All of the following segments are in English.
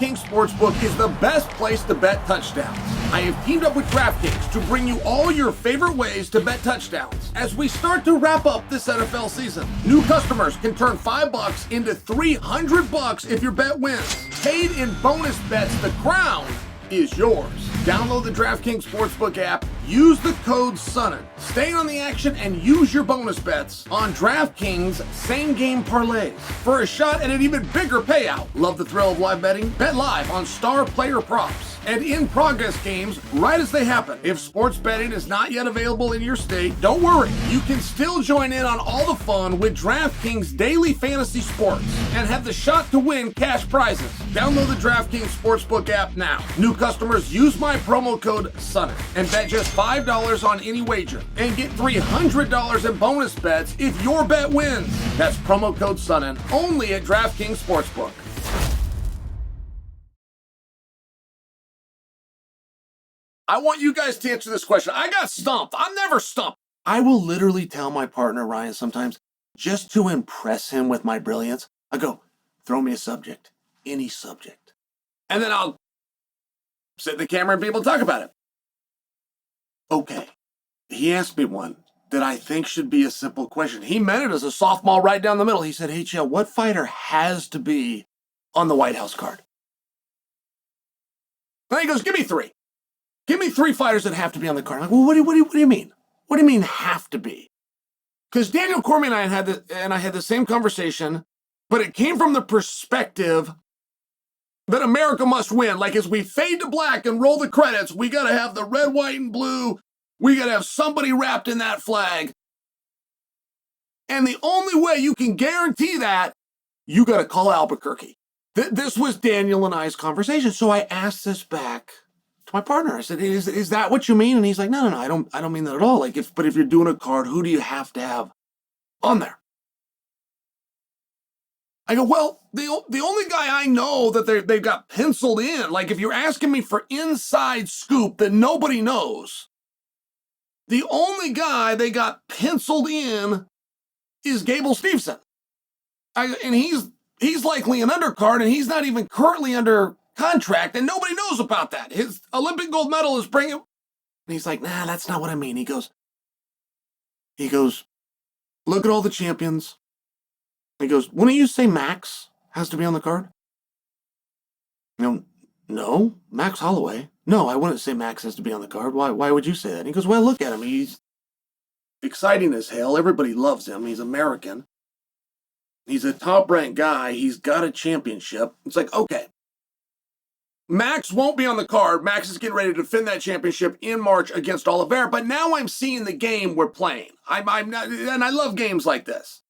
DraftKings Sportsbook is the best place to bet touchdowns. I have teamed up with DraftKings to bring you all your favorite ways to bet touchdowns as we start to wrap up this NFL season. New customers can turn $5 into $300 if your bet wins. Paid in bonus bets, the crown is yours. Download the DraftKings Sportsbook app, use the code SONNEN, stay on the action, and use your bonus bets on DraftKings same-game parlays for a shot at an even bigger payout. Love the thrill of live betting? Bet live on star player props and in-progress games right as they happen. If sports betting is not yet available in your state, don't worry. You can still join in on all the fun with DraftKings Daily Fantasy Sports and have the shot to win cash prizes. Download the DraftKings Sportsbook app now. New customers use my promo code SONNEN and bet just $5 on any wager and get $300 in bonus bets if your bet wins. That's promo code SONNEN only at DraftKings Sportsbook. I want you guys to answer this question. I got stumped. I'm never stumped. I will literally tell my partner, Ryan, sometimes, just to impress him with my brilliance, I go, throw me a subject, any subject. And then I'll sit in the camera and people talk about it. Okay. He asked me one that I think should be a simple question. He meant it as a softball right down the middle. He said, hey, Chael, what fighter has to be on the White House card? And he goes, give me three. Give me three fighters that have to be on the card. I'm like, well, what do you mean? What do you mean have to be? Because Daniel Cormier and I had the same conversation, but it came from the perspective that America must win. Like, as we fade to black and roll the credits, we got to have the red, white, and blue. We got to have somebody wrapped in that flag. And the only way you can guarantee that, you got to call Albuquerque. This was Daniel and I's conversation. So I asked this back to my partner. I said, is that what you mean? And he's like, no, I don't mean that at all. Like, if you're doing a card, who do you have to have on there? I go, well, the only guy I know that they've got penciled in, like, if you're asking me for inside scoop that nobody knows, the only guy they got penciled in is Gable Steveson. And he's likely an undercard, and he's not even currently under contract, and nobody knows about that. His Olympic gold medal is bringing. And he's like, nah, that's not what I mean. He goes, look at all the champions. He goes, wouldn't you say Max has to be on the card? No, Max Holloway. No, I wouldn't say Max has to be on the card. Why would you say that? And he goes, well, look at him. He's exciting as hell. Everybody loves him. He's American. He's a top-ranked guy. He's got a championship. It's like, okay. Max won't be on the card. Max is getting ready to defend that championship in March against Oliveira. But now I'm seeing the game we're playing. I'm not, and I love games like this.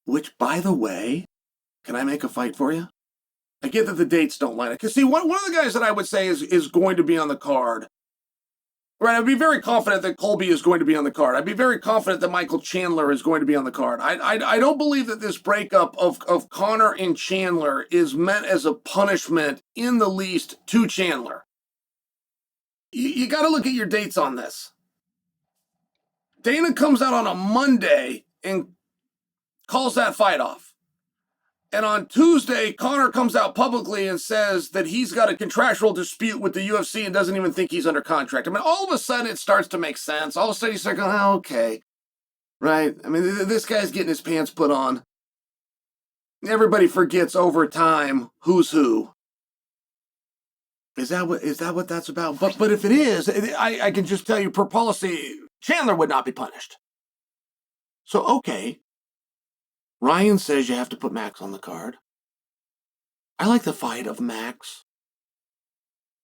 Which, by the way, can I make a fight for you? I get that the dates don't line up. Because, see, one of the guys that I would say is going to be on the card, right? I'd be very confident that Colby is going to be on the card. I'd be very confident that Michael Chandler is going to be on the card. I don't believe that this breakup of Conor and Chandler is meant as a punishment in the least to Chandler. You got to look at your dates on this. Dana comes out on a Monday and calls that fight off. And on Tuesday, Conor comes out publicly and says that he's got a contractual dispute with the UFC and doesn't even think he's under contract. I mean, all of a sudden it starts to make sense. All of a sudden you start going, oh, okay. Right? I mean, this guy's getting his pants put on. Everybody forgets over time who's who. Is that what that's about? But if it is, I can just tell you, per policy, Chandler would not be punished. So, okay. Ryan says you have to put Max on the card. I like the fight of Max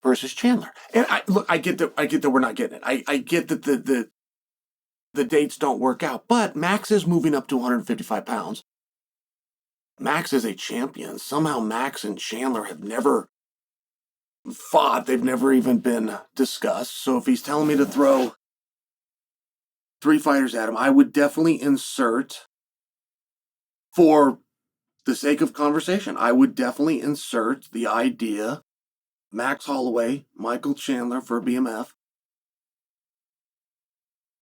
versus Chandler. And I get that we're not getting it. I get that the dates don't work out. But Max is moving up to 155 pounds. Max is a champion. Somehow Max and Chandler have never fought. They've never even been discussed. So if he's telling me to throw three fighters at him, I would definitely insert, for the sake of conversation, I would definitely insert the idea, Max Holloway, Michael Chandler for BMF.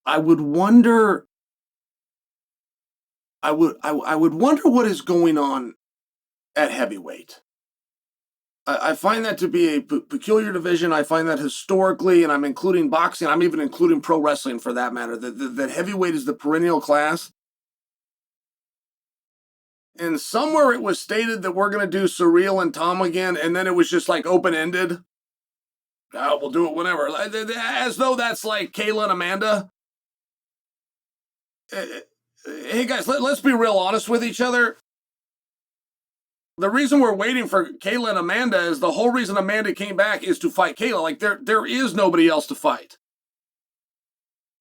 I would wonder what is going on at heavyweight. I find that to be a peculiar division. I find that historically, and I'm including boxing, I'm even including pro wrestling for that matter, that heavyweight is the perennial class. And somewhere it was stated that we're going to do Surreal and Tom again, and then it was just like open ended. Oh, we'll do it whenever. As though that's like Kayla and Amanda. Hey guys, let's be real honest with each other. The reason we're waiting for Kayla and Amanda is the whole reason Amanda came back is to fight Kayla. Like there is nobody else to fight.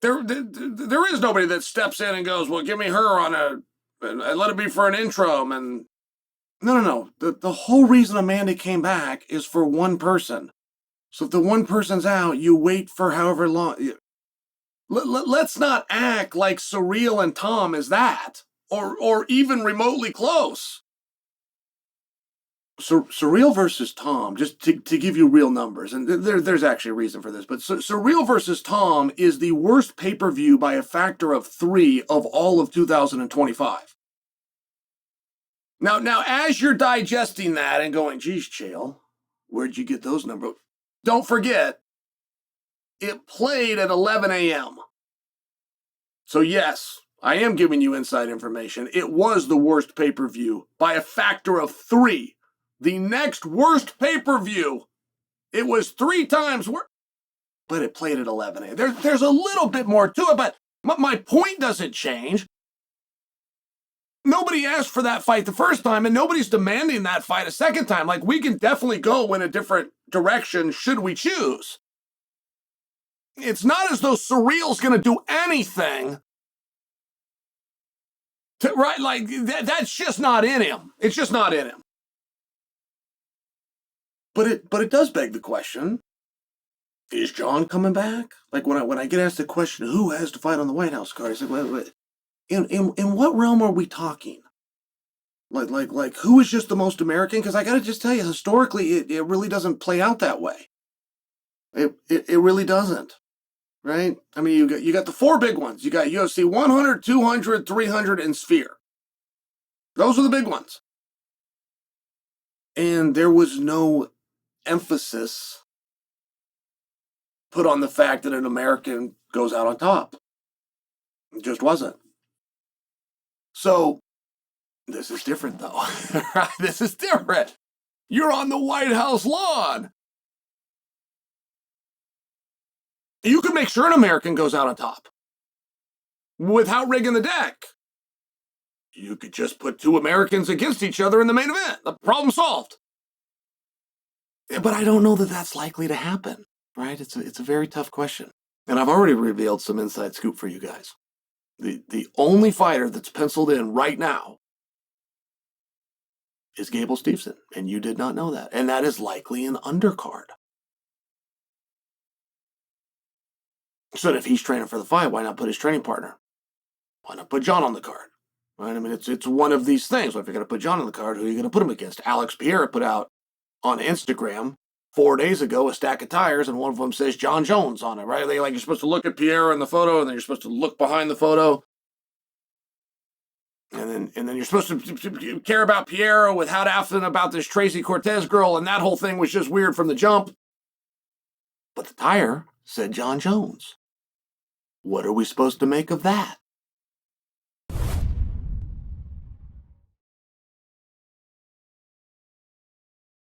There is nobody that steps in and goes, well, give me her on and let it be for an interim. And no. The whole reason Amanda came back is for one person. So if the one person's out, you wait for however long. Let's not act like Surreal and Tom is that, or even remotely close. Surreal versus Tom, just to give you real numbers, and there's actually a reason for this, but Surreal versus Tom is the worst pay-per-view by a factor of 3 of all of 2025. Now, as you're digesting that and going, geez, Chael, where'd you get those numbers? Don't forget, it played at 11 a.m. So yes, I am giving you inside information. It was the worst pay-per-view by a factor of 3. The next worst pay-per-view, it was 3 times worse, but it played at 11 a.m. There's a little bit more to it, but my point doesn't change. Nobody asked for that fight the first time, and nobody's demanding that fight a second time. Like, we can definitely go in a different direction should we choose. It's not as though Surreal's going to do anything right? Like, that's just not in him. It's just not in him. But it does beg the question, is Jon coming back? Like, when I get asked the question, who has to fight on the White House card, I said, wait. In what realm are we talking? Like who is just the most American? Because I got to just tell you, historically, it really doesn't play out that way. It really doesn't, right? I mean, you got the 4 big ones. You got UFC 100, 200, 300, and Sphere. Those are the big ones. And there was no emphasis put on the fact that an American goes out on top. It just wasn't. So, this is different, though. This is different. You're on the White House lawn. You can make sure an American goes out on top without rigging the deck. You could just put 2 Americans against each other in the main event. The problem solved. But I don't know that that's likely to happen, right? It's a very tough question. And I've already revealed some inside scoop for you guys. The only fighter that's penciled in right now is Gable Steveson, and you did not know that. And that is likely an undercard. So if he's training for the fight, why not put his training partner? Why not put Jon on the card? Right? I mean, it's one of these things. Well, if you're going to put Jon on the card, who are you going to put him against? Alex Pierre put out on Instagram 4 days ago a stack of tires, and one of them says Jon Jones on it, right? You're supposed to look at Pierre in the photo, and then you're supposed to look behind the photo. And then you're supposed to care about Pierre without asking about this Tracy Cortez girl, and that whole thing was just weird from the jump. But the tire said Jon Jones. What are we supposed to make of that?